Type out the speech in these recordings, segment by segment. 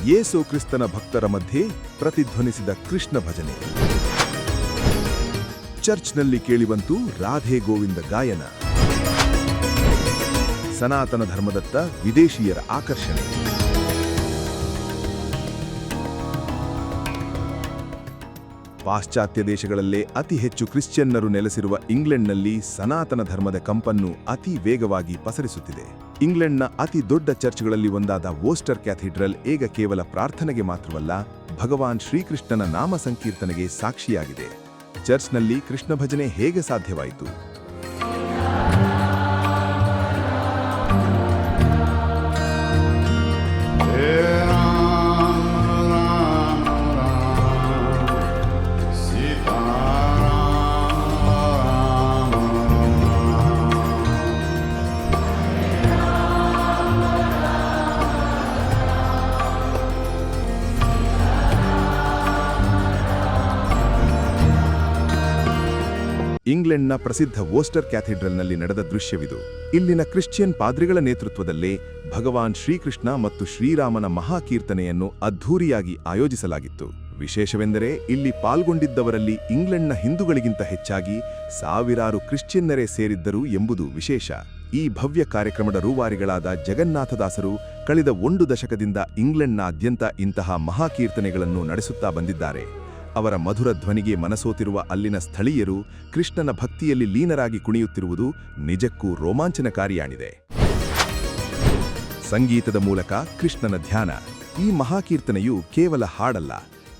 ಯೇಸು ಕ್ರಿಸ್ತನ ಭಕ್ತರ ಮಧ್ಯೆ ಪ್ರತಿಧ್ವನಿಸಿದ ಕೃಷ್ಣ ಭಜನೆ. ಚರ್ಚ್ನಲ್ಲಿ ಕೇಳಿಬಂತು ರಾಧೆ ಗೋವಿಂದ ಗಾಯನ. ಸನಾತನ ಧರ್ಮದತ್ತ ವಿದೇಶೀಯರ ಆಕರ್ಷಣೆ. ಪಾಶ್ಚಾತ್ಯ ದೇಶಗಳಲ್ಲೇ ಅತಿ ಹೆಚ್ಚು ಕ್ರಿಶ್ಚಿಯನ್ನರು ನೆಲೆಸಿರುವ ಇಂಗ್ಲೆಂಡ್ನಲ್ಲಿ ಸನಾತನ ಧರ್ಮದ ಕಂಪನ್ನು ಅತಿ ವೇಗವಾಗಿ ಪಸರಿಸುತ್ತಿದೆ. ಇಂಗ್ಲೆಂಡ್ನ ಅತಿ ದೊಡ್ಡ ಚರ್ಚ್ಗಳಲ್ಲಿ ಒಂದಾದ ವೋಸ್ಟರ್ ಕ್ಯಾಥೀಡ್ರಲ್ ಈಗ ಕೇವಲ ಪ್ರಾರ್ಥನೆಗೆ ಮಾತ್ರವಲ್ಲ, ಭಗವಾನ್ ಶ್ರೀಕೃಷ್ಣನ ನಾಮ ಸಂಕೀರ್ತನೆಗೆ ಸಾಕ್ಷಿಯಾಗಿದೆ. ಚರ್ಚ್ನಲ್ಲಿ ಕೃಷ್ಣ ಭಜನೆ ಹೇಗೆ ಸಾಧ್ಯವಾಯಿತು? ಇಂಗ್ಲೆಂಡ್ನ ಪ್ರಸಿದ್ಧ ವೋಸ್ಟರ್ ಕ್ಯಾಥೀಡ್ರಲ್ನಲ್ಲಿ ನಡೆದ ದೃಶ್ಯವಿದು. ಇಲ್ಲಿನ ಕ್ರಿಶ್ಚಿಯನ್ ಪಾದ್ರಿಗಳ ನೇತೃತ್ವದಲ್ಲೇ ಭಗವಾನ್ ಶ್ರೀಕೃಷ್ಣ ಮತ್ತು ಶ್ರೀರಾಮನ ಮಹಾಕೀರ್ತನೆಯನ್ನು ಅದ್ಧೂರಿಯಾಗಿ ಆಯೋಜಿಸಲಾಗಿತ್ತು. ವಿಶೇಷವೆಂದರೆ ಇಲ್ಲಿ ಪಾಲ್ಗೊಂಡಿದ್ದವರಲ್ಲಿ ಇಂಗ್ಲೆಂಡ್ನ ಹಿಂದೂಗಳಿಗಿಂತ ಹೆಚ್ಚಾಗಿ ಸಾವಿರಾರು ಕ್ರಿಶ್ಚಿಯನ್ನರೇ ಸೇರಿದ್ದರು ಎಂಬುದು ವಿಶೇಷ. ಈ ಭವ್ಯ ಕಾರ್ಯಕ್ರಮದ ರೂವಾರಿಗಳಾದ ಜಗನ್ನಾಥದಾಸರು ಕಳೆದ 1 ದಶಕದಿಂದ ಇಂಗ್ಲೆಂಡ್ನಾದ್ಯಂತ ಇಂತಹ ಮಹಾಕೀರ್ತನೆಗಳನ್ನು ನಡೆಸುತ್ತಾ ಬಂದಿದ್ದಾರೆ. ಅವರ ಮಧುರ ಧ್ವನಿಗೆ ಮನಸೋತಿರುವ ಅಲ್ಲಿನ ಸ್ಥಳೀಯರು ಕೃಷ್ಣನ ಭಕ್ತಿಯಲ್ಲಿ ಲೀನರಾಗಿ ಕುಣಿಯುತ್ತಿರುವುದು ನಿಜಕ್ಕೂ ರೋಮಾಂಚನಕಾರಿಯಾಗಿದೆ. ಸಂಗೀತದ ಮೂಲಕ ಕೃಷ್ಣನ ಧ್ಯಾನ. ಈ ಮಹಾಕೀರ್ತನೆಯು ಕೇವಲ ಹಾಡಲ್ಲ,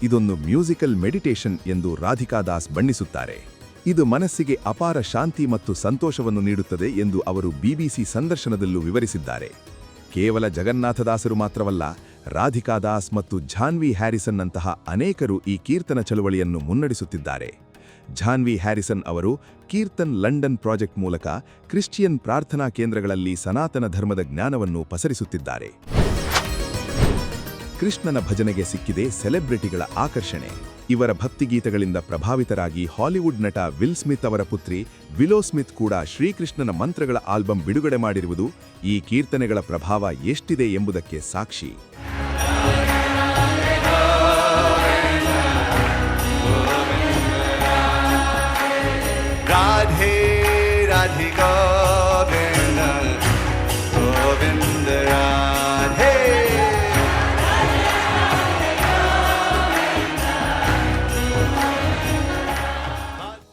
ಇದೊಂದು ಮ್ಯೂಸಿಕಲ್ ಮೆಡಿಟೇಷನ್ ಎಂದು ರಾಧಿಕಾ ದಾಸ್ ಬಣ್ಣಿಸುತ್ತಾರೆ. ಇದು ಮನಸ್ಸಿಗೆ ಅಪಾರ ಶಾಂತಿ ಮತ್ತು ಸಂತೋಷವನ್ನು ನೀಡುತ್ತದೆ ಎಂದು ಅವರು BBC ಸಂದರ್ಶನದಲ್ಲೂ ವಿವರಿಸಿದ್ದಾರೆ. ಕೇವಲ ಜಗನ್ನಾಥದಾಸರು ಮಾತ್ರವಲ್ಲ, ರಾಧಿಕಾ ದಾಸ್ ಮತ್ತು ಜಾನ್ವಿ ಹ್ಯಾರಿಸನ್ ನಂತಹ ಅನೇಕರು ಈ ಕೀರ್ತನ ಚಳುವಳಿಯನ್ನು ಮುನ್ನಡೆಸುತ್ತಿದ್ದಾರೆ. ಜಾನ್ವಿ ಹ್ಯಾರಿಸನ್ ಅವರು ಕೀರ್ತನ್ ಲಂಡನ್ ಪ್ರಾಜೆಕ್ಟ್ ಮೂಲಕ ಕ್ರಿಶ್ಚಿಯನ್ ಪ್ರಾರ್ಥನಾ ಕೇಂದ್ರಗಳಲ್ಲಿ ಸನಾತನ ಧರ್ಮದ ಜ್ಞಾನವನ್ನು ಪಸರಿಸುತ್ತಿದ್ದಾರೆ. ಕೃಷ್ಣನ ಭಜನೆಗೆ ಸಿಕ್ಕಿದೆ ಸೆಲೆಬ್ರಿಟಿಗಳ ಆಕರ್ಷಣೆ. ಇವರ ಭಕ್ತಿಗೀತಗಳಿಂದ ಪ್ರಭಾವಿತರಾಗಿ ಹಾಲಿವುಡ್ ನಟ ವಿಲ್ ಸ್ಮಿತ್ ಅವರ ಪುತ್ರಿ ವಿಲೋ ಸ್ಮಿತ್ ಕೂಡ ಶ್ರೀಕೃಷ್ಣನ ಮಂತ್ರಗಳ ಆಲ್ಬಂ ಬಿಡುಗಡೆ ಮಾಡಿರುವುದು ಈ ಕೀರ್ತನೆಗಳ ಪ್ರಭಾವ ಎಷ್ಟಿದೆ ಎಂಬುದಕ್ಕೆ ಸಾಕ್ಷಿ. ರಾಧೆ ರಾಧೆ ಗೋವಿಂದ ಗೋವಿಂದ ರಾಧೆ.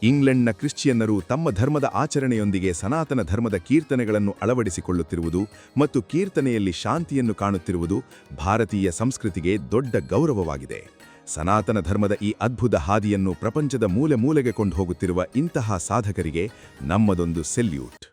ಇಂಗ್ಲೆಂಡ್ನ ಕ್ರಿಶ್ಚಿಯನ್ನರು ತಮ್ಮ ಧರ್ಮದ ಆಚರಣೆಯೊಂದಿಗೆ ಸನಾತನ ಧರ್ಮದ ಕೀರ್ತನೆಗಳನ್ನು ಅಳವಡಿಸಿಕೊಳ್ಳುತ್ತಿರುವುದು ಮತ್ತು ಕೀರ್ತನೆಯಲ್ಲಿ ಶಾಂತಿಯನ್ನು ಕಾಣುತ್ತಿರುವುದು ಭಾರತೀಯ ಸಂಸ್ಕೃತಿಗೆ ದೊಡ್ಡ ಗೌರವವಾಗಿದೆ. ಸನಾತನ ಧರ್ಮದ ಈ ಅದ್ಭುತ ಹಾದಿಯನ್ನು ಪ್ರಪಂಚದ ಮೂಲೆ ಮೂಲೆಗೆ ಕೊಂಡು ಹೋಗುತ್ತಿರುವ ಇಂತಹ ಸಾಧಕರಿಗೆ ನಮ್ಮದೊಂದು ಸೆಲ್ಯೂಟ್.